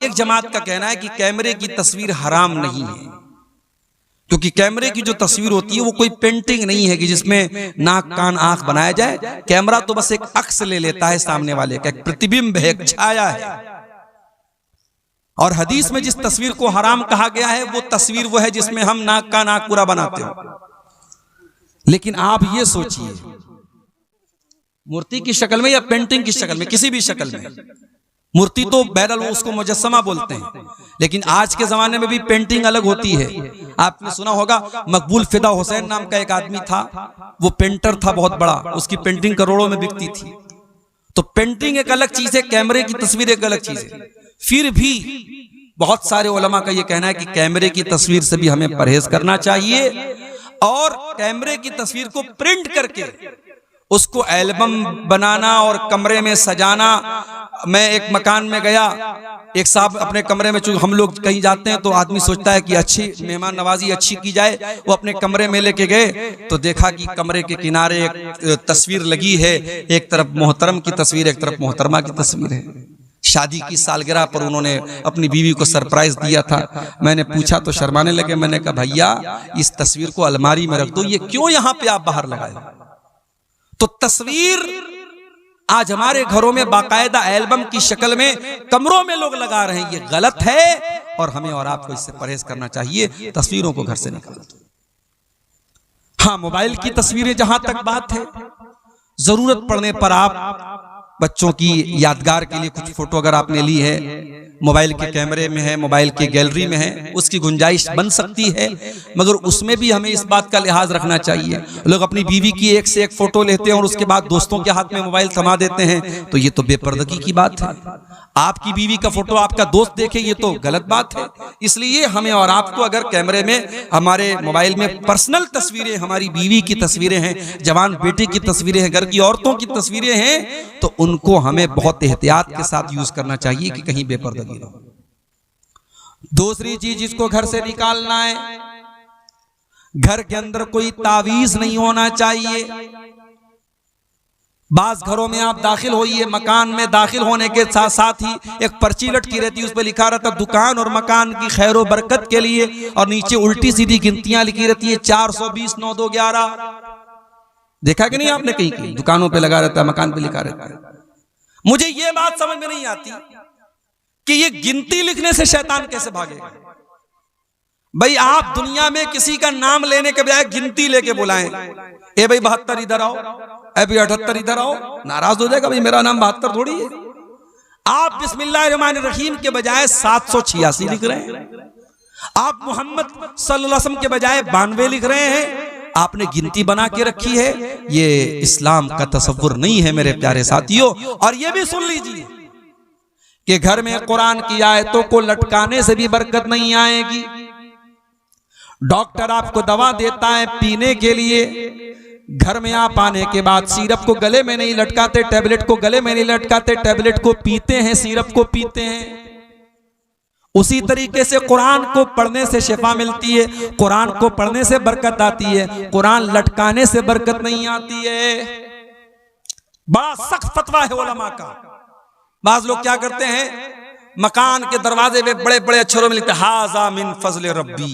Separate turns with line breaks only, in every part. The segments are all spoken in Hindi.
एक जमात का कहना है कि कैमरे की तस्वीर हराम नहीं है, क्योंकि कैमरे की जो तस्वीर होती है वो कोई पेंटिंग नहीं है कि जिसमें नाक कान आंख बनाया जाए। कैमरा तो बस एक अक्स ले लेता है सामने वाले का, एक प्रतिबिंब है, एक छाया है। और हदीस में जिस तस्वीर को हराम कहा गया है वो तस्वीर वो है जिसमें हम नाक का नाक पूरा बनाते हो। लेकिन आप ये सोचिए, मूर्ति की शक्ल में या पेंटिंग की शक्ल में, किसी भी शक्ल में, मूर्ति तो बहरहाल उसको मुजस्समा बोलते हैं, लेकिन आज के जमाने में भी पेंटिंग अलग होती है। आपने सुना होगा मकबूल फिदा हुसैन नाम का एक आदमी था, वो पेंटर था बहुत बड़ा, उसकी पेंटिंग करोड़ों में बिकती थी। तो पेंटिंग एक अलग चीज है, कैमरे की तस्वीर एक अलग चीज है। फिर भी बहुत सारे उलमा का यह कहना है कि कैमरे की तस्वीर से भी हमें परहेज करना चाहिए, और कैमरे की तस्वीर को प्रिंट करके उसको एल्बम बनाना और कमरे में सजाना। मैं एक मकान में गया, एक साहब अपने कमरे में, चूंकि हम लोग कहीं जाते हैं तो आदमी सोचता है कि अच्छी मेहमान नवाजी अच्छी की जाए, वो अपने कमरे में लेके गए तो देखा कि कमरे के किनारे एक तस्वीर लगी है, एक तरफ मोहतरम की तस्वीर, एक तरफ मोहतरमा की तस्वीर है। शादी की सालगिरह पर उन्होंने अपनी बीवी को सरप्राइज दिया था। मैंने पूछा तो शर्माने लगे। मैंने कहा भैया इस तस्वीर को अलमारी में रख दो, ये क्यों यहाँ पे आप बाहर लगाए? तो तस्वीर आज हमारे घरों में बाकायदा एल्बम की शक्ल में कमरों में लोग लगा रहे हैं, ये गलत है और हमें और आपको इससे परहेज करना चाहिए। तस्वीरों को घर से निकाल दो। हाँ, मोबाइल की तस्वीरें जहां तक बात है, जरूरत पड़ने पर आप बच्चों की यादगार के लिए कुछ फोटो अगर आपने ली है, मोबाइल के कैमरे में है, मोबाइल के गैलरी में है, उसकी गुंजाइश बन सकती है, मगर उसमें भी हमें इस बात का लिहाज रखना चाहिए। लोग अपनी बीवी की एक से एक फोटो लेते हैं और उसके बाद दोस्तों के हाथ में मोबाइल थमा देते हैं, तो ये तो बेपर्दगी की बात है। आपकी बीवी का फोटो आपका दोस्त देखे, ये तो गलत बात है। इसलिए हमें और आपको अगर कैमरे में, हमारे मोबाइल में पर्सनल तस्वीरें, हमारी बीवी की तस्वीरें हैं, जवान बेटे की तस्वीरें हैं, घर की औरतों की तस्वीरें हैं, तो उनको हमें बहुत एहतियात के साथ यूज करना चाहिए कि कहीं बेपर्दगी ना हो। दूसरी चीज, इसको घर से निकालना है, घर के अंदर कोई तावीज नहीं होना चाहिए। बाज घरों में आप दाखिल होइए, मकान में दाखिल होने के साथ साथ ही एक पर्ची लटकी रहती है, उस पर लिखा रहता दुकान और मकान की खैर व बरकत के लिए, और नीचे उल्टी सीधी गिनतियां लिखी रहती है 420 9 2 11। देखा कि नहीं आपने? कहीं कहीं दुकानों पे लगा रहता है, मकान पे लिखा रहता है। मुझे ये बात समझ में नहीं आती कि ये गिनती लिखने से शैतान कैसे भागेगा। भाई आप दुनिया में किसी का नाम लेने के बजाय गिनती लेके बुलाएं, ए भाई 72 इधर आओ, ए भाई 78 इधर आओ, नाराज हो जाएगा, भाई मेरा नाम 72 थोड़ी है। आप बिस्मिल्लाहिर्रहमानिर्रहीम के बजाय 786 लिख रहे हैं, आप मोहम्मद सल्लल्लाहु अलैहि वसल्लम के बजाय 92 लिख रहे हैं। आपने गिनती बना के रखी है, ये इस्लाम का तसव्वुर नहीं है मेरे प्यारे साथियों। और ये भी सुन लीजिए कि घर में कुरान की आयतों को लटकाने से भी बरकत नहीं आएगी। डॉक्टर आपको दवा देता है पीने के लिए, घर में आप आने के बाद सिरप को गले में नहीं लटकाते, टैबलेट को गले में नहीं लटकाते, टैबलेट को पीते हैं, सिरप को पीते हैं। उसी तरीके से कुरान को पढ़ने से शिफा मिलती है, कुरान को पढ़ने से बरकत आती है, कुरान लटकाने से बरकत नहीं आती है। बड़ा सख्त फतवा है उलमा का। बाज लोग क्या करते हैं, मकान के दरवाजे में बड़े बड़े अक्षरों में लिखते हैं हाजा मिन फजल रब्बी।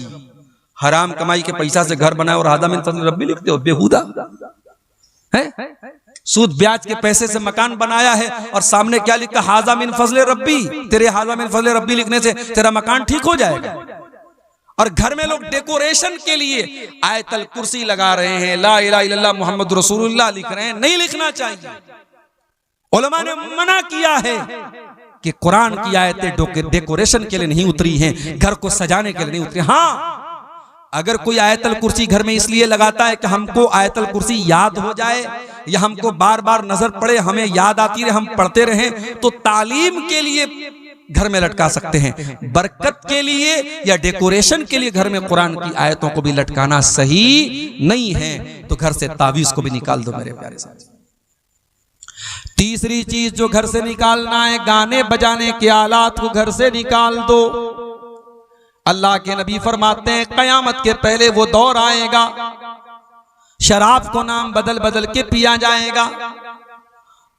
हराम कमाई के पैसा से घर बनाए और हाजा मिन फजल रब्बी लिखते हो, बेहुदा है। सूद ब्याज के पैसे से मकान बनाया है और सामने क्या लिखा, हाजा मिन फजल रब्बी। तेरे हाजा मिन फजल रब्बी लिखने से तेरा मकान ठीक हो जाएगा। और घर में लोग डेकोरेशन के लिए आयतल कुर्सी लगा रहे हैं, ला इलाहा इल्लल्लाह मुहम्मद रसूलुल्लाह लिख रहे हैं, नहीं लिखना चाहिए। उलमा ने मना किया है कि कुरान की आयतें डेकोरेशन के लिए नहीं उतरी हैं, घर को सजाने के लिए नहीं उतरी। हाँ, अगर कोई आयतल कुर्सी घर में इसलिए लगाता है कि हमको आयतल कुर्सी याद हो जाए या हमको बार बार नजर पड़े, हमें याद आती रहे, हम पढ़ते रहें, तो तालीम के लिए घर में लटका सकते हैं। बरकत के लिए या डेकोरेशन के लिए घर में कुरान की आयतों को भी लटकाना सही नहीं है। तो घर से तावीज को भी निकाल दो मेरे प्यारे साथी। तीसरी चीज जो घर से निकालना है, गाने बजाने के आलात को घर से निकाल दो। अल्लाह के नबी फरमाते हैं कयामत के पहले वो दौर आएगा, शराब को नाम बदल बदल के पिया जाएगा।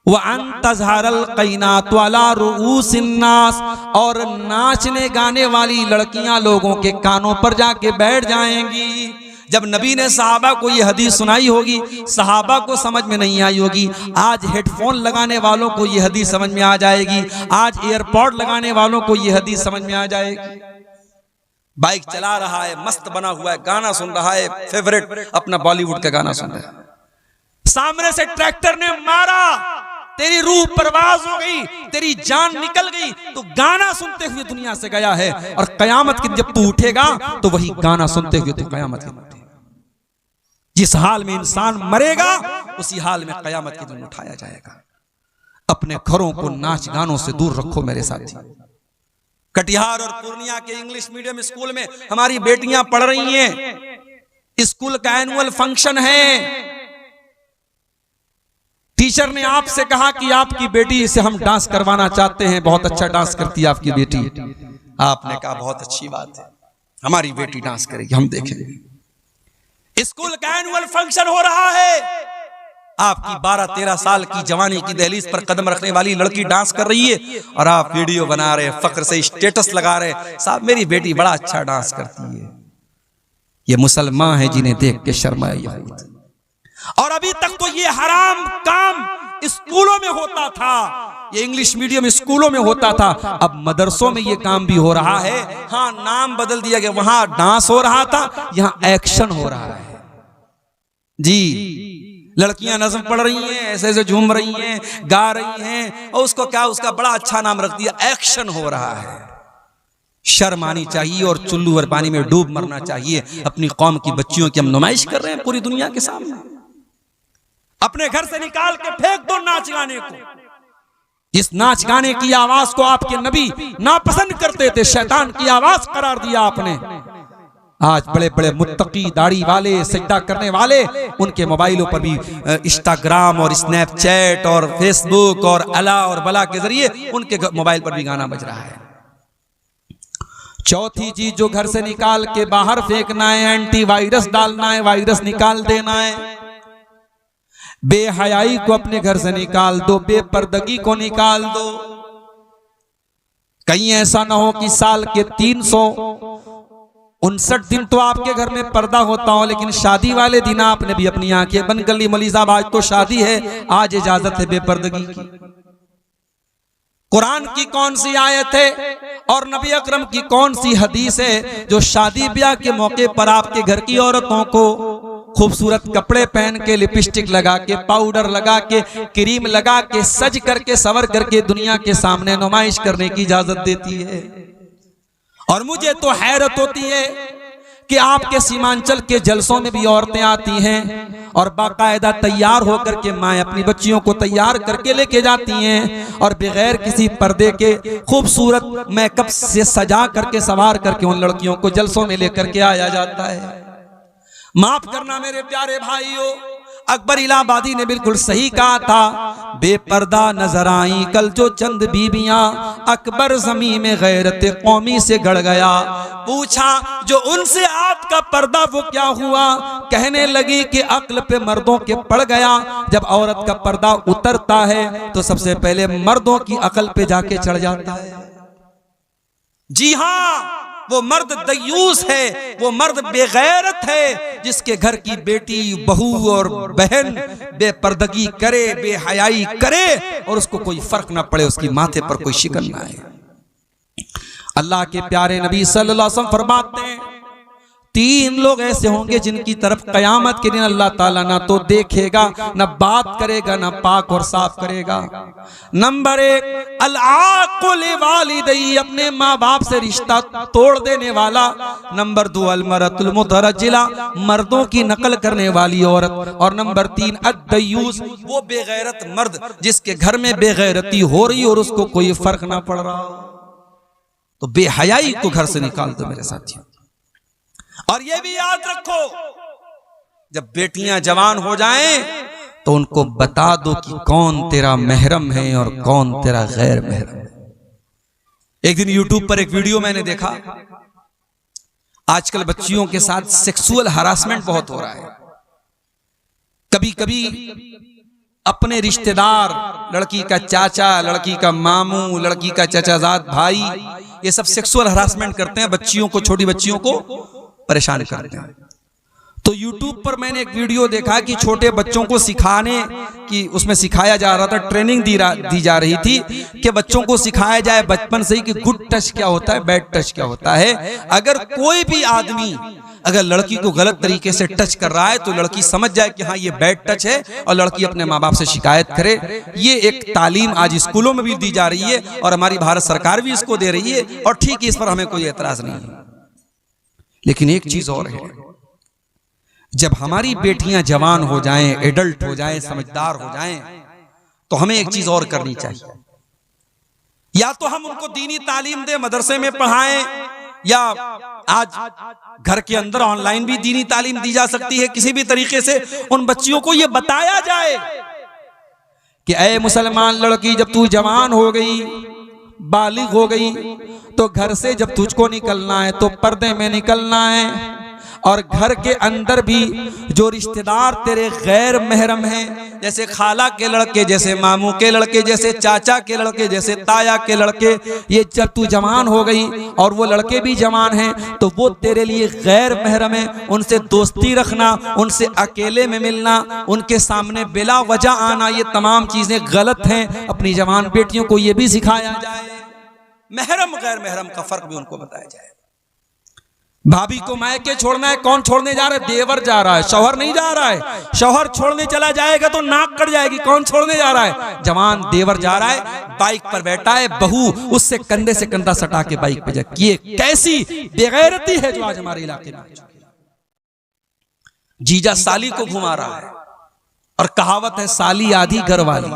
व अन तज़हरल क़ैनात अला रुऊसिन नास, और नाचने गाने वाली लड़कियां लोगों के कानों पर जाके बैठ जाएंगी। जब नबी ने सहाबा को ये हदीस सुनाई होगी, सहाबा को समझ में नहीं आई होगी। आज हेडफोन लगाने वालों को ये हदीस समझ में आ जाएगी, आज एयरपॉड लगाने वालों को ये हदीस समझ में आ जाएगी। बाइक चला रहा है, मस्त बना हुआ है, गाना सुन रहा है, फेवरेट अपना बॉलीवुड का गाना सुन रहा है, सामने से ट्रैक्टर ने मारा, तेरी रूह परवाज हो गई, तेरी जान निकल गई, तो गाना सुनते हुए दुनिया से गया है। और कयामत के जब तू उठेगा तो वही गाना सुनते हुए तू कयामत के दिन उठेगा। जिस हाल में इंसान मरेगा उसी हाल में कयामत के दिन उठाया जाएगा। अपने घरों को नाच गानों से दूर रखो मेरे साथी। कटिहार और पूर्णिया के इंग्लिश मीडियम स्कूल में हमारी बेटियां पढ़ रही हैं। स्कूल का एनुअल फंक्शन है। टीचर ने आपसे कहा कि आपकी बेटी से हम डांस करवाना चाहते हैं, बहुत अच्छा डांस करती है आपकी बेटी। आपने कहा बहुत अच्छी बात है, हमारी बेटी डांस करेगी, हम देखेंगे। स्कूल का एनुअल फंक्शन हो रहा है, आपकी 12-13 साल की जवानी की दहलीज पर कदम रखने वाली लड़की डांस कर रही है और आप वीडियो बना रहे, फक्र से स्टेटस लगा रहे, साहब मेरी बेटी बड़ा अच्छा डांस करती है। ये मुसलमान है जिन्हें देख के शर्माए। और अभी तक तो ये हराम काम स्कूलों में होता था, ये इंग्लिश मीडियम स्कूलों में होता था, अब मदरसों में ये काम भी हो रहा है। हाँ, नाम बदल दिया गया, वहां डांस हो रहा था, यहां एक्शन हो रहा है जी। लड़कियां नज़्म पढ़ रही हैं, ऐसे ऐसे झूम रही हैं, गा रही हैं, और उसको क्या, उसका बड़ा अच्छा नाम रख दिया, एक्शन हो रहा है। शर्म आनी चाहिए और चुल्लू और पानी में डूब मरना चाहिए। अपनी कौम की बच्चियों की हम नुमाइश कर रहे हैं पूरी दुनिया के सामने। अपने घर से निकाल के फेंक दो नाच गाने को। जिस नाच गाने की आवाज को आपके नबी नापसंद करते थे, शैतान की आवाज करार दिया आपने। आज बड़े बड़े मुत्तकी दाढ़ी वाले, सजदा करने वाले, उनके मोबाइलों पर भी इंस्टाग्राम और स्नैपचैट और फेसबुक और अला और बला के जरिए उनके मोबाइल पर भी गाना बज रहा है। चौथी चीज जो घर से निकाल के बाहर फेंकना है, एंटीवायरस डालना है, वायरस निकाल देना है। बेहयाई को अपने घर से निकाल दो, बेपर्दगी को निकाल दो। कहीं ऐसा ना हो कि साल के 359 दिन तो आपके घर में पर्दा होता हो, लेकिन शादी वाले दिन आपने भी अपनी आंखें बंद कर ली। मौलवी साहब आज तो शादी है, आज इजाजत है बेपर्दगी की। कुरान की कौन सी आयत है और नबी अकरम की कौन सी हदीस है जो शादी ब्याह के मौके पर आपके घर की औरतों को खूबसूरत कपड़े पहन के, लिपस्टिक लगा के, पाउडर लगा के, क्रीम लगा के, सज करके, सवर करके दुनिया के सामने नुमाइश करने की इजाजत देती है? और मुझे तो हैरत होती है कि आपके सीमांचल के जलसों में भी औरतें आती हैं और बाकायदा तैयार होकर के माएँ अपनी बच्चियों को तैयार करके लेके जाती हैं और बगैर किसी पर्दे के खूबसूरत मेकअप से सजा करके, सवार करके उन लड़कियों को जलसों में लेकर के आया जाता है। माफ करना मेरे प्यारे भाइयों, अकबर इलाहाबादी ने बिल्कुल सही कहा था, बेपर्दा नजर आई कल जो चंद बीबियां, अकबर ज़मीं में गैरत कौमी से गड़ गया। पूछा जो उनसे आपका पर्दा वो क्या हुआ? कहने लगी कि अक्ल पे मर्दों के पड़ गया। जब औरत का पर्दा उतरता है तो सबसे पहले मर्दों की अक्ल पे जाके चढ़ जाता है। जी हाँ, वो मर्द दयूस है, वो मर्द बेगैरत है जिसके घर की बेटी, बहू और बहन बेपर्दगी करे, बेहयाई करे और उसको कोई फर्क ना पड़े, उसकी माथे पर कोई शिकन ना आए। अल्लाह के प्यारे नबी सल्लल्लाहु अलैहि वसल्लम फरमाते हैं, 3 लोग ऐसे होंगे जिनकी तरफ कयामत के दिन अल्लाह ताला ना तो देखेगा, ना बात करेगा, ना पाक और साफ करेगा। नंबर 1, अल-आक़ुल वालिदैहि, अपने माँ बाप से रिश्ता तोड़ देने वाला। नंबर 2, अल-मरअतुल मुतरज्जिला, मर्दों की नकल करने वाली औरत। और नंबर 3, अद-दयूस, वो बेगैरत मर्द जिसके घर में बेगैरती हो रही और उसको कोई फर्क ना पड़ रहा। तो बेहयाई को घर से निकाल दो मेरे साथियों। और ये भी याद रखो, जब बेटियां जवान हो जाएं तो उनको बता दो कि कौन तेरा महरम है और कौन तेरा गैर महरम है। एक दिन यूट्यूब पर एक वीडियो मैंने देखा, आजकल बच्चियों के साथ सेक्सुअल हरासमेंट बहुत हो रहा है। कभी कभी अपने रिश्तेदार, लड़की का चाचा, लड़की का मामू, लड़की का चाचाजाद भाई, ये सब सेक्सुअल हरासमेंट करते हैं, बच्चियों को, छोटी बच्चियों को परेशान करते हैं। तो YouTube पर मैंने एक वीडियो देखा कि छोटे बच्चों को सिखाने की, उसमें सिखाया जा रहा था, ट्रेनिंग दी जा रही थी कि बच्चों को सिखाया जाए बचपन से ही कि गुड टच क्या होता है, बैड टच क्या होता है। अगर कोई भी आदमी अगर लड़की को गलत तरीके से टच कर रहा है तो लड़की समझ जाए कि हाँ ये बैड टच है और लड़की अपने माँ बाप से शिकायत करे। ये एक तालीम आज स्कूलों में भी दी जा रही है और हमारी भारत सरकार भी इसको दे रही है, और ठीक है, इस पर हमें कोई एतराज नहीं है। लेकिन एक चीज और है, जब हमारी बेटियां जवान हो जाएं, एडल्ट हो जाएं, समझदार हो जाएं, तो हमें एक चीज और करनी चाहिए। या तो हम उनको दीनी तालीम दें, मदरसे में पढ़ाएं, या आज घर के अंदर ऑनलाइन भी दीनी तालीम दी जा सकती है। किसी भी तरीके से उन बच्चियों को यह बताया जाए कि ऐ मुसलमान लड़की, जब तू जवान हो गई, बालिग हो गई, तो घर से जब तुझको निकलना है तो पर्दे में निकलना है। और घर के अंदर भी जो रिश्तेदार तेरे गैर महरम हैं, जैसे खाला के लड़के, जैसे मामू के लड़के, जैसे चाचा के लड़के, जैसे ताया के लड़के, ये जब तू जवान हो गई और वो लड़के भी जवान हैं तो वो तेरे लिए गैर महरम है। उनसे दोस्ती रखना, उनसे अकेले में मिलना, उनके सामने बिला वजह आना, ये तमाम चीजें गलत हैं। अपनी जवान बेटियों को ये भी सिखाया जाए, महरम गैर महरम का फर्क भी उनको बताया जाए। भाभी को मायके छोड़ना है, कौन छोड़ने जा रहा है? देवर जा रहा है, शौहर नहीं जा रहा है। शौहर छोड़ने चला जाएगा तो नाक कट जाएगी। कौन छोड़ने जा रहा है? जवान देवर जा रहा है, बाइक पर बैठा है, बहू उससे कंधे से कंधा सटा के बाइक पे जाए। ये कैसी बेगैरती है जो आज हमारे इलाके में। जीजा साली को घुमा रहा है, और कहावत है साली आधी घर वाली।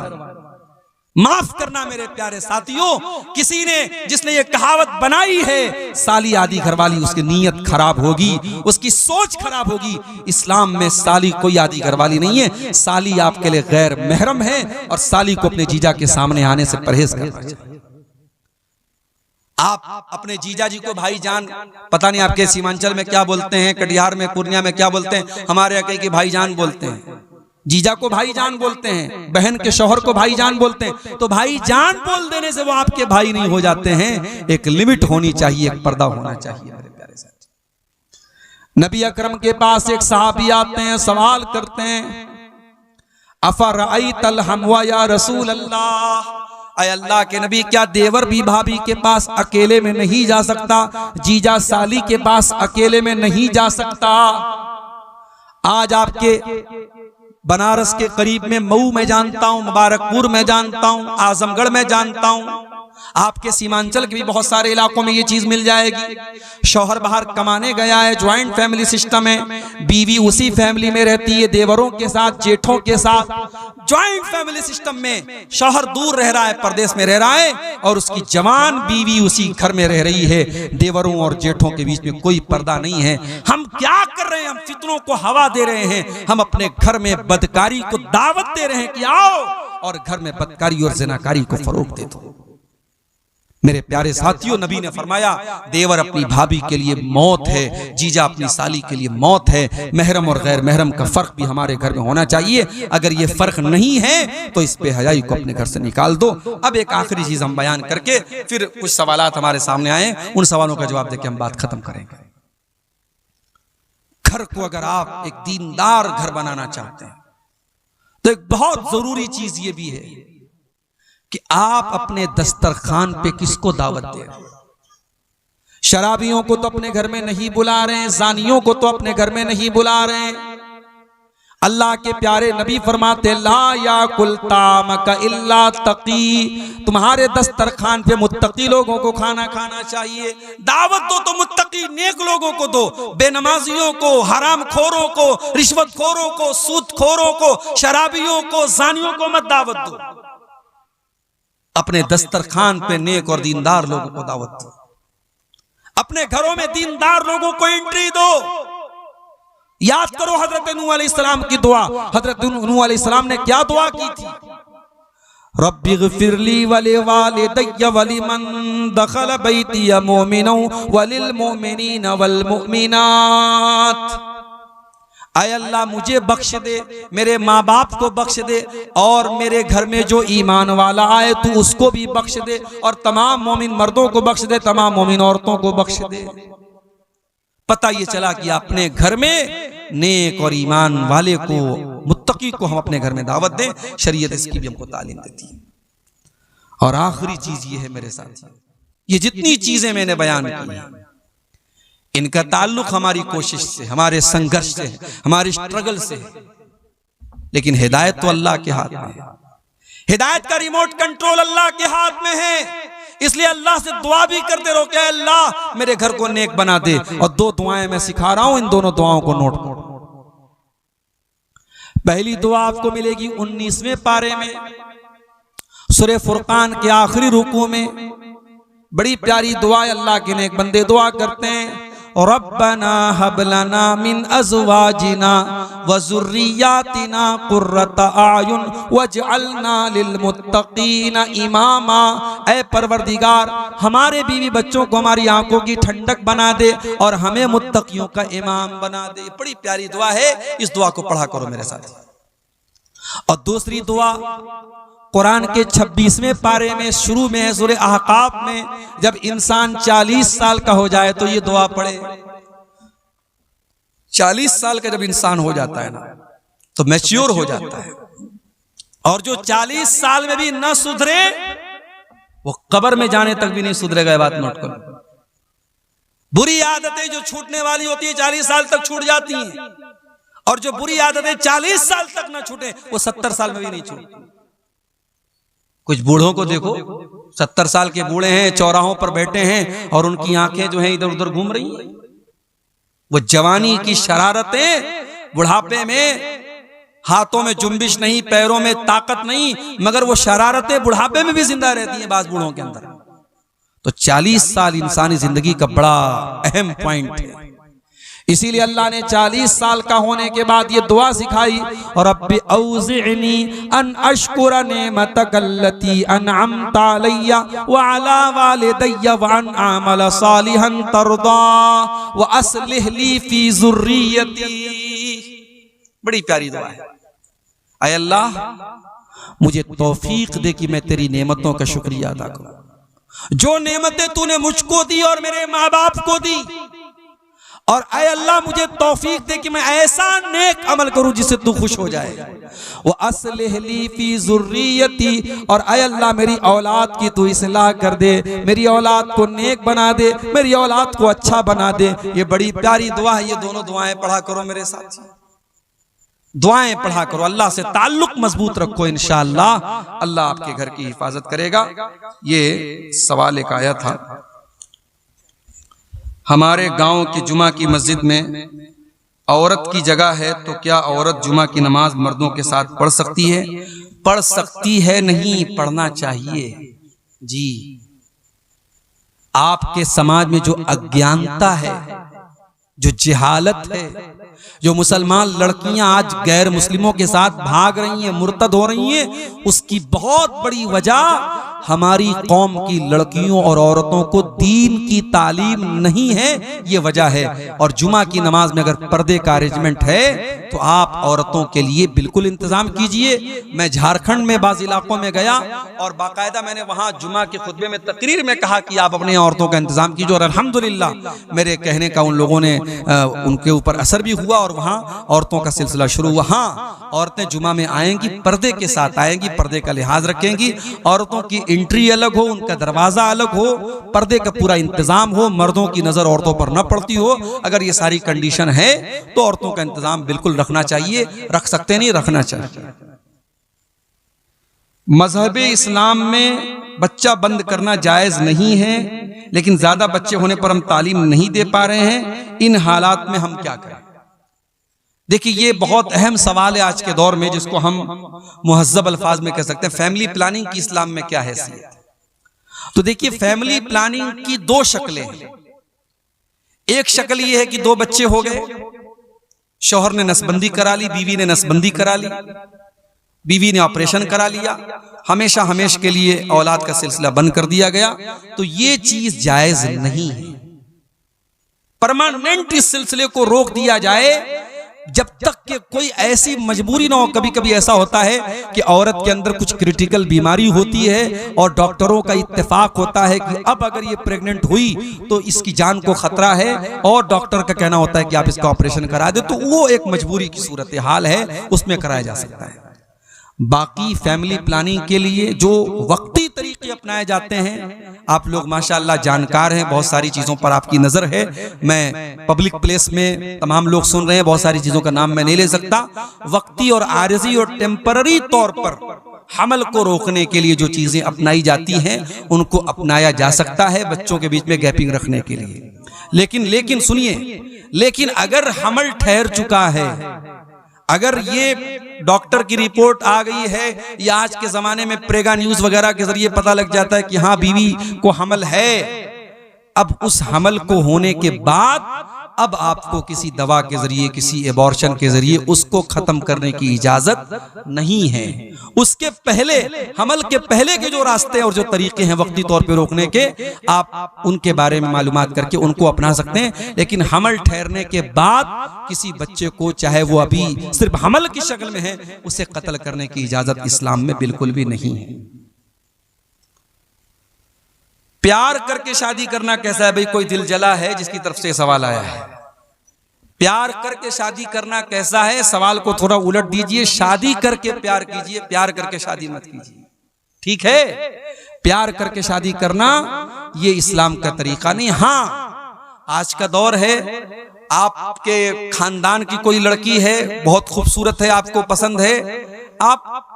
माफ करना मेरे प्यारे साथियों, किसी ने जिसने ये कहावत बनाई है साली आधी घरवाली, उसकी नीयत खराब होगी, उसकी सोच खराब होगी। इस्लाम में साली कोई आधी घरवाली नहीं है। साली आपके लिए गैर महरम है, और साली को अपने जीजा के सामने आने से परहेज करना चाहिए। आप अपने जीजा जी को भाईजान, पता नहीं आपके सीमांचल में क्या बोलते हैं, कटिहार में, पूर्णिया में क्या बोलते हैं, हमारे यहाँ कहीं भाईजान बोलते हैं। जीजा को भाईजान बोलते हैं, बहन के शौहर को भाईजान बोलते हैं। तो भाईजान बोल देने से वो आपके भाई नहीं हो जाते हैं। एक लिमिट होनी चाहिए, एक पर्दा होना चाहिए मेरे प्यारे साथी। नबी अकरम के पास एक सहाबी आते हैं, सवाल करते हैं, अफरअयतल हमवा या रसूल अल्लाह, अय अल्लाह के नबी, क्या देवर भी भाभी के पास अकेले में नहीं जा सकता? जीजा साली के पास अकेले में नहीं जा सकता? आज आपके बनारस के करीब में मऊ में जानता हूं, मुबारकपुर में जानता हूं, आजमगढ़ में जानता हूं, आपके सीमांचल के भी बहुत सारे इलाकों में ये चीज मिल जाएगी। शौहर बाहर कमाने गया है, ज्वाइंट फैमिली सिस्टम है, बीवी उसी फैमिली में रहती है, देवरों के साथ, जेठों के साथ, ज्वाइंट फैमिली सिस्टम में शौहर दूर रह रहा है, परदेश में रह रहा है, और उसकी जवान बीवी उसी घर में रह रही है। देवरों और जेठों के बीच में कोई पर्दा नहीं है। हम क्या कर रहे हैं? हम फितनों को हवा दे रहे हैं। हम अपने घर में बदकारी को दावत दे रहे हैं कि आओ, और घर में बदकारी और जिनाकारी को फरोग दे दो। मेरे प्यारे साथियों, नबी ने फरमाया देवर अपनी भाभी के लिए मौत है, जीजा अपनी साली के लिए मौत है। महरम और गैर महरम का फर्क भी हमारे घर में होना चाहिए। अगर ये फर्क नहीं है तो इस बेहयाई को अपने घर से निकाल दो। अब एक आखिरी चीज हम बयान करके फिर कुछ सवालात हमारे सामने आए, उन सवालों का जवाब देकर हम बात खत्म करेंगे। घर को अगर आप एक दीनदार घर बनाना चाहते हैं तो एक बहुत जरूरी चीज ये भी है कि आप अपने दस्तरखान पे किसको दावत दे रहे हैं। शराबियों को तो अपने घर में नहीं बुला रहे हैं, जानियों को तो अपने घर में नहीं बुला रहे हैं। अल्लाह के प्यारे नबी फरमाते ला याकुल तामका इल्ला तकी, तुम्हारे दस्तरखान पे मुत्तकी लोगों को खाना खाना चाहिए। दावत दो तो मुत्तकी नेक लोगों को दो, बेनमाजियों को, हराम खोरों को, रिश्वत खोरों को, सूद खोरों को, शराबियों को, जानियों को मत दावत दो। अपने दस्तरखान पे नेक और दीनदार लोगों को दावत दो। अपने घरों में दीनदार लोगों को एंट्री दो। याद करो हजरत नूह अलैहिस्सलाम की दुआ। हजरत नूह अलैहिस्सलाम ने क्या दुआ की थी? रब्बिग़फिरली वलिवालिदैया वलिमन दखल बैतिया मुमिनन वलिल मुमिनीन वल मुमिनात। आय अल्लाह मुझे बख्श दे, मेरे माँ बाप को बख्श दे, और मेरे घर में जो ईमान वाला आए तू उसको भी बख्श दे, और तमाम मोमिन मर्दों को बख्श दे, तमाम मोमिन औरतों को बख्श दे। पता ये चला कि अपने घर में नेक और ईमान वाले को, मुत्तकी को हम अपने घर में दावत दें। शरीयत इसकी भी हमको तालीम देती है। और आखिरी चीज ये है मेरे साथ, ये जितनी चीजें मैंने बयान की हैं, इनका ताल्लुक हमारी कोशिश से, हमारे संघर्ष से, हमारे स्ट्रगल से, लेकिन हिदायत तो अल्लाह के हाथ में है। हिदायत का रिमोट कंट्रोल अल्लाह के हाथ में है। इसलिए अल्लाह से दुआ भी करते रहो कि अल्लाह मेरे घर को नेक बना दे। और दो दुआएं मैं सिखा रहा हूं, इन दोनों दुआओं को नोट करो। पहली दुआ आपको मिलेगी 19वें पारे में, सूरह फुरकान के आखिरी रुकू में। बड़ी प्यारी दुआ अल्लाह के नेक बंदे दुआ करते हैं, रब्बना हब लना मिन अज़वाजिना व ज़ुर्रिय्यातिना कुर्रता आयुन वजअलना लिलमुत्तक़ीना इमामा। ऐ परवरदिगार, हमारे बीवी बच्चों को हमारी आंखों की ठंडक बना दे और हमें मुत्तकियों का इमाम बना दे। बड़ी प्यारी दुआ है, इस दुआ को पढ़ा करो मेरे साथ। और दूसरी दुआ कुरान के 26वें पारे में शुरू में है, सूरह अहकाफ में, जब इंसान 40 साल का हो जाए तो ये दुआ पढ़े। 40 साल का जब इंसान हो जाता है ना, तो मैच्योर हो जाता है। और जो 40 साल में भी न सुधरे, वो कब्र में जाने तक भी नहीं सुधरेगा। ये बात नोट करो। बुरी आदतें जो छूटने वाली होती है 40 साल तक छूट जाती हैं, और जो बुरी आदतें 40 साल तक न छूटे, वो 70 साल में भी नहीं छूटती। कुछ बूढ़ों को देखो, 70 साल के बूढ़े हैं, चौराहों पर बैठे हैं और उनकी आंखें जो हैं इधर उधर घूम रही हैं। वो जवानी की शरारतें, बुढ़ापे में हाथों में जुम्बिश नहीं, पैरों में ताकत नहीं, मगर वो शरारतें बुढ़ापे में भी जिंदा रहती हैं बास बूढ़ों के अंदर। तो 40 साल इंसानी जिंदगी का बड़ा अहम पॉइंट है। इसीलिए अल्लाह ने 40 साल का होने के बाद ये दुआ सिखाई, और रब्बी औज़िअनी अन अश्कुरा नेमतक अल्लती अनअमता अलैया व अला वालिदैया व अन अअमल सालिहन तर्दा व अस्लिह ली फी ज़ुर्रियती। बड़ी प्यारी दुआ है। ऐ अल्लाह, मुझे तौफीक दे कि मैं तेरी नेमतों का शुक्रिया अदा करूं। जो नेमतें तूने मुझको दी और मेरे माँ बाप को दी, और ऐ अल्लाह मुझे तौफीक दे कि मैं ऐसा नेक अमल करूं जिससे तू खुश हो जाए। वो अस्लिह ली फी ज़ुर्रियती, और ऐ अल्लाह मेरी औलाद की तू इस्लाह कर दे, मेरी औलाद को नेक बना दे, मेरी औलाद को अच्छा बना दे। ये बड़ी प्यारी दुआ है। ये दोनों दुआएं पढ़ा करो मेरे साथ, दुआएं पढ़ा करो। अल्लाह से ताल्लुक मजबूत रखो, इंशाअल्लाह अल्लाह आपके घर की हिफाजत करेगा। ये सवाल एक आया था, हमारे गांव की जुमा की मस्जिद में औरत की जगह है, तो क्या औरत जुमा की नमाज मर्दों के साथ पढ़ सकती है? पढ़ सकती है नहीं, पढ़ना चाहिए। जी, आपके समाज में जो अज्ञानता है, जो जिहालत है, जो मुसलमान लड़कियां आज गैर मुस्लिमों के साथ भाग रही हैं, मुर्तद हो रही हैं, उसकी बहुत बड़ी वजह हमारी कौम की लड़कियों और औरतों को दीन की तालीम नहीं है, ये वजह है। और जुमा की नमाज में अगर पर्दे का अरेंजमेंट है तो आप औरतों के लिए बिल्कुल इंतजाम कीजिए। मैं झारखंड में बाज़ इलाकों में गया और बाकायदा मैंने वहां जुमा के खुतबे में तकरीर में कहा कि आप अपने औरतों का इंतजाम कीजिए, और अल्हम्दुलिल्लाह मेरे कहने का उन लोगों ने उनके ऊपर असर भी हुआ और वहां औरतों का सिलसिला शुरू हुआ। हाँ, औरतें जुमा में आएंगी, पर्दे के साथ आएंगी, पर्दे का लिहाज रखेंगी, औरतों की एंट्री अलग हो, उनका दरवाजा अलग हो, पर्दे का पूरा इंतजाम हो, मर्दों की नजर औरतों पर न पड़ती हो। अगर ये सारी कंडीशन है तो औरतों का इंतजाम बिल्कुल रखना चाहिए। रख सकते नहीं, रखना चाहिए। मजहब इस्लाम में बच्चा बंद करना जायज नहीं है, लेकिन ज्यादा बच्चे होने पर हम तालीम नहीं दे पा रहे हैं, इन हालात में हम क्या करें? देखिए, ये बहुत अहम सवाल है आज के दौर में, जिसको हम मुहज्जब अल्फाज में कह सकते हैं फैमिली प्लानिंग की इस्लाम में क्या हैसियत है। तो देखिए, फैमिली प्लानिंग की दो शक्लें हैं। एक शक्ल ये है कि दो बच्चे हो गए, शौहर ने नसबंदी करा ली, बीवी ने नसबंदी करा ली, बीवी ने ऑपरेशन करा लिया, हमेशा हमेशा के लिए औलाद का सिलसिला बंद कर दिया गया, तो ये चीज जायज नहीं है। परमानेंट इस सिलसिले को रोक दिया जाए जब तक कि कोई ऐसी मजबूरी ना हो। कभी कभी ऐसा होता है कि औरत के अंदर कुछ क्रिटिकल बीमारी होती है और डॉक्टरों का इत्तेफाक होता है कि अब अगर ये प्रेग्नेंट हुई तो इसकी जान को खतरा है और डॉक्टर का कहना होता है कि आप इसका ऑपरेशन करा दे, तो वो एक मजबूरी की सूरत हाल है, उसमें कराया जा सकता है। बाकी फैमिली प्लानिंग के लिए जो वक्ती तरीके अपनाए जाते हैं, आप लोग माशाअल्लाह जानकार हैं, बहुत सारी चीज़ों पर आपकी नज़र है। मैं पब्लिक प्लेस में तमाम लोग सुन रहे हैं, बहुत सारी चीज़ों का नाम मैं नहीं ले सकता। वक्ती और आरज़ी और टेम्पररी तौर पर हमल को रोकने के लिए जो चीज़ें अपनाई जाती हैं उनको अपनाया जा सकता है बच्चों के बीच में गैपिंग रखने के लिए। लेकिन सुनिए, लेकिन अगर हमल ठहर चुका है, अगर ये डॉक्टर की रिपोर्ट आ गई है या आज के जमाने में प्रेगा न्यूज वगैरह के जरिए पता लग जाता है कि हाँ बीवी को हमल है, अब उस हमल को होने के बाद अब आपको किसी दवा के जरिए, किसी एबॉर्शन के जरिए उसको खत्म करने की इजाजत नहीं है। उसके पहले, हमल के पहले के जो रास्ते और जो तरीके हैं वक्ती तौर पे रोकने के, आप उनके बारे में मालूमात करके उनको अपना सकते हैं। लेकिन हमल ठहरने के बाद किसी बच्चे को, चाहे वो अभी सिर्फ हमल की शक्ल में है, उसे कत्ल करने की इजाजत इस्लाम में बिल्कुल भी नहीं है। प्यार करके शादी करना कैसा है भाई? कोई दिल जला है जिसकी तरफ से सवाल आया है। प्यार करके शादी करना कैसा है? सवाल को थोड़ा उलट दीजिए, शादी करके प्यार कीजिए, प्यार करके शादी मत कीजिए। ठीक है, प्यार करके शादी करना ये इस्लाम का तरीका नहीं। हाँ, आज का दौर है, आपके खानदान की कोई लड़की है, बहुत खूबसूरत है, आपको पसंद है, आप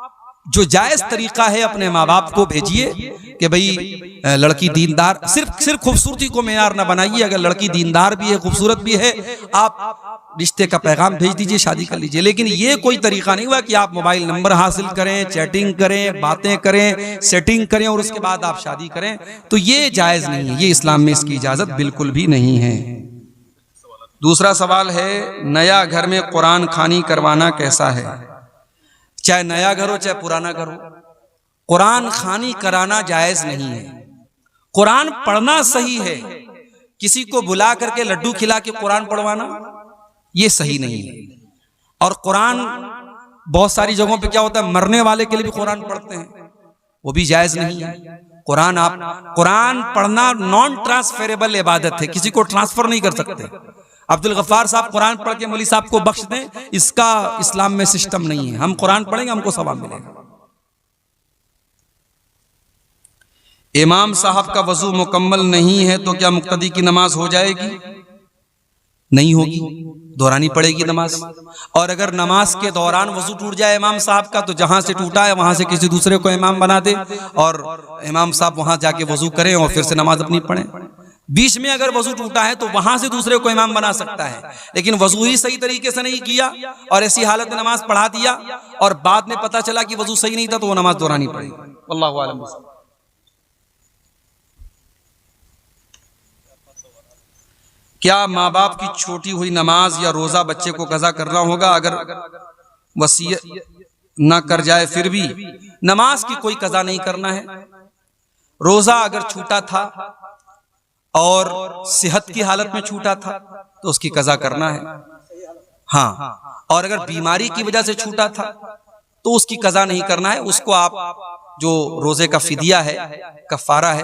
जो जायज तरीका है अपने माँ बाप को भेजिए कि भाई लड़की दीनदार, सिर्फ खूबसूरती को मेयार ना बनाइए। अगर लड़की दीनदार भी है, खूबसूरत भी है, आप रिश्ते का पैगाम भेज दीजिए, शादी कर लीजिए। लेकिन ये कोई तरीका नहीं हुआ कि आप मोबाइल नंबर हासिल करें, चैटिंग करें, बातें करें, सेटिंग करें और उसके बाद आप शादी करें, तो ये जायज नहीं है। ये इस्लाम में इसकी इजाजत बिल्कुल भी नहीं है। दूसरा सवाल है, नया घर में कुरान खानी करवाना कैसा है? चाहे नया घर हो चाहे पुराना घर हो, कुरान खानी कराना जायज नहीं है। कुरान पढ़ना सही है, किसी को बुला करके लड्डू खिला के कुरान पढ़वाना ये सही नहीं है। और कुरान बहुत सारी जगहों पे क्या होता है, मरने वाले के लिए भी कुरान पढ़ते हैं, वो भी जायज नहीं है। कुरान पढ़ना नॉन ट्रांसफरेबल इबादत है, किसी को ट्रांसफर नहीं कर सकते। अब्दुल गफ्फार साहब कुरान पढ़ के मौलवी साहब को बख्श दें, इसका इस्लाम में सिस्टम नहीं है। हम कुरान पढ़ेंगे, हमको सवाब मिलेगा। इमाम साहब का वजू मुकम्मल नहीं है तो क्या मुक्तदी की नमाज हो जाएगी? नहीं होगी, दोहरानी पड़ेगी नमाज। और अगर नमाज के दौरान वजू टूट जाए इमाम साहब का, तो जहां से टूटा है वहां से किसी दूसरे को इमाम बना दे और इमाम साहब वहां जाके वजू करें और फिर से नमाज अपनी पढ़ें। बीच में अगर वजू टूटा है तो वहां से दूसरे को इमाम बना सकता है, लेकिन वजू ही सही तरीके से नहीं किया और ऐसी हालत में नमाज पढ़ा दिया और बाद में पता चला कि वजू सही नहीं था, तो वो नमाज दोहरानी पड़ेगी। अल्लाहु आलम। क्या माँ बाप की छोटी हुई नमाज या रोजा बच्चे को कज़ा करना होगा? अगर वसीयत ना कर जाए फिर भी नमाज की कोई कज़ा नहीं करना है। रोजा अगर छूटा था और सेहत की हालत में छूटा था तो उसकी कज़ा करना है। हाँ, और अगर बीमारी की वजह से छूटा था तो उसकी कज़ा नहीं करना है। उसको आप जो रोजे का फिदिया है, कफारा है,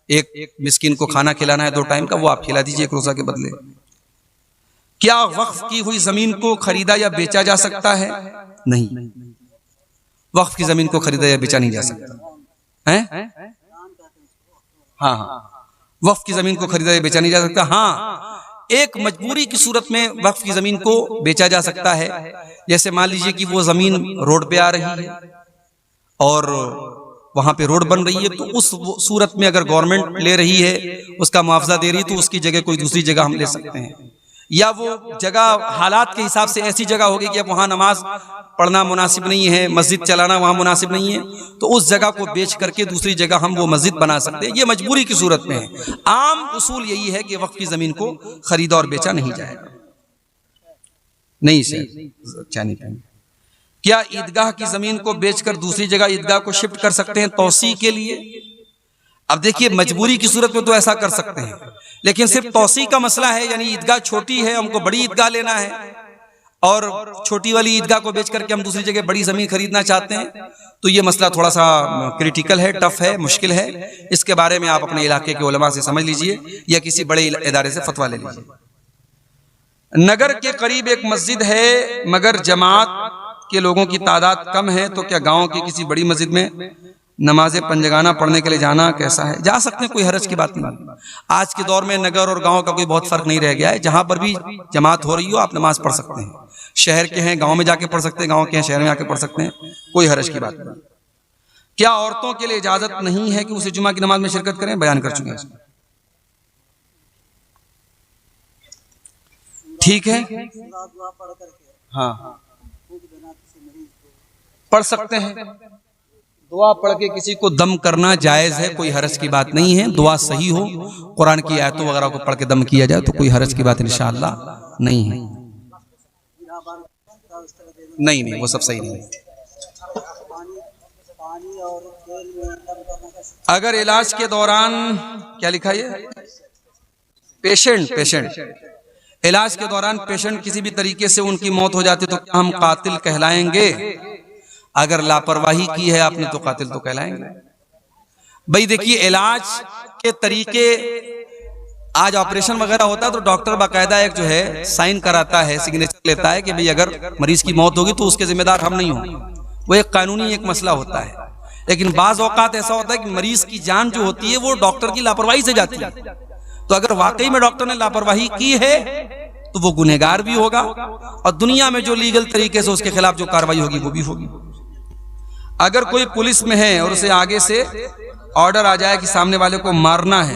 एक मिस्किन को खाना खिलाना है 2 टाइम का, वो आप खिला दीजिए एक रोजा के बदले। क्या वक्फ की हुई जमीन को खरीदा या बेचा जा सकता है? नहीं, वक्फ की जमीन को खरीदा या बेचा नहीं जा सकता है। हाँ, वक्फ की जमीन को खरीदा या बेचा नहीं जा सकता। हाँ, एक मजबूरी की सूरत में वक्फ की जमीन को बेचा जा सकता है। जैसे मान लीजिए कि वो जमीन रोड पे आ रही है और वहां पे रोड बन रही है, तो उस सूरत में अगर गवर्नमेंट ले रही है, उसका मुआवजा दे रही है, तो उसकी जगह कोई दूसरी जगह हम ले सकते हैं। या वो जगह हालात के हिसाब से ऐसी जगह होगी कि अब वहां नमाज पढ़ना मुनासिब नहीं है, मस्जिद चलाना वहां मुनासिब नहीं है, तो उस जगह को बेच करके दूसरी जगह हम वो मस्जिद बना सकते हैं। ये मजबूरी की सूरत में है। आम उसूल यही है कि वक्फ की जमीन को खरीदा और बेचा नहीं जाएगा। नहीं सर, क्या ईदगाह की जमीन को बेचकर दूसरी जगह ईदगाह को शिफ्ट कर सकते हैं तौसी के लिए? अब देखिए, मजबूरी की सूरत में तो ऐसा कर सकते हैं, लेकिन सिर्फ तौसी का मसला है, यानी ईदगाह छोटी है, हमको बड़ी ईदगाह लेना है। और छोटी वाली ईदगाह को बेच करके हम दूसरी जगह बड़ी जमीन खरीदना चाहते हैं, तो ये मसला थोड़ा सा क्रिटिकल है, टफ है, मुश्किल है। इसके बारे में आप अपने इलाके के उलमा से समझ लीजिए या किसी बड़े इदारे से फतवा ले लीजिए। नगर के करीब एक मस्जिद है मगर जमात के लोगों की तादाद कम है, तो क्या गांव की किसी बड़ी मस्जिद में नमाजें पंजगाना पढ़ने के लिए जाना कैसा है? जा सकते हैं, कोई हरज की बात नहीं। आज के दौर में नगर और गांव का कोई बहुत फर्क नहीं रह गया है। जहां पर भी जमात हो रही हो आप नमाज पढ़ सकते हैं। शहर के हैं गांव में जाके पढ़ सकते हैं, गांव के हैं शहर में आके पढ़ सकते हैं, कोई हरज की बात नहीं। क्या औरतों के लिए इजाजत नहीं है कि उसे जुमा की नमाज में शिरकत करें? बयान कर चुके हैं। ठीक है, हाँ पढ़ सकते हैं। दुआ पढ़ के किसी को दम करना जायज है, कोई हरज की बात नहीं है। दुआ सही हो, कुरान की आयतों वगैरह को पढ़ के दम किया जाए तो कोई हरज की बात इंशाअल्लाह नहीं है। नहीं, वो सब सही नहीं है। अगर इलाज के दौरान, क्या लिखा है, पेशेंट इलाज के दौरान पेशेंट किसी भी तरीके से उनकी मौत हो जाती तो क्या हम कातिल कहलाएंगे? अगर लापरवाही की है आपने तो कातिल तो कहलाएंगे। भाई देखिए, इलाज के तरीके, आज ऑपरेशन वगैरह होता है तो डॉक्टर बाकायदा एक जो है साइन कराता है, सिग्नेचर लेता है कि भाई अगर मरीज की मौत होगी तो उसके जिम्मेदार हम नहीं होंगे। वो एक कानूनी एक मसला होता है। लेकिन बाज औकात ऐसा होता है कि मरीज की जान जो होती है वो डॉक्टर की लापरवाही से जाती है। तो अगर वाकई में डॉक्टर ने लापरवाही की है तो वो गुनहगार भी होगा, और दुनिया में जो लीगल तरीके से उसके खिलाफ जो कार्रवाई होगी वो भी होगी। अगर कोई पुलिस में है और उसे आगे से ऑर्डर आ जाए कि सामने वाले को मारना है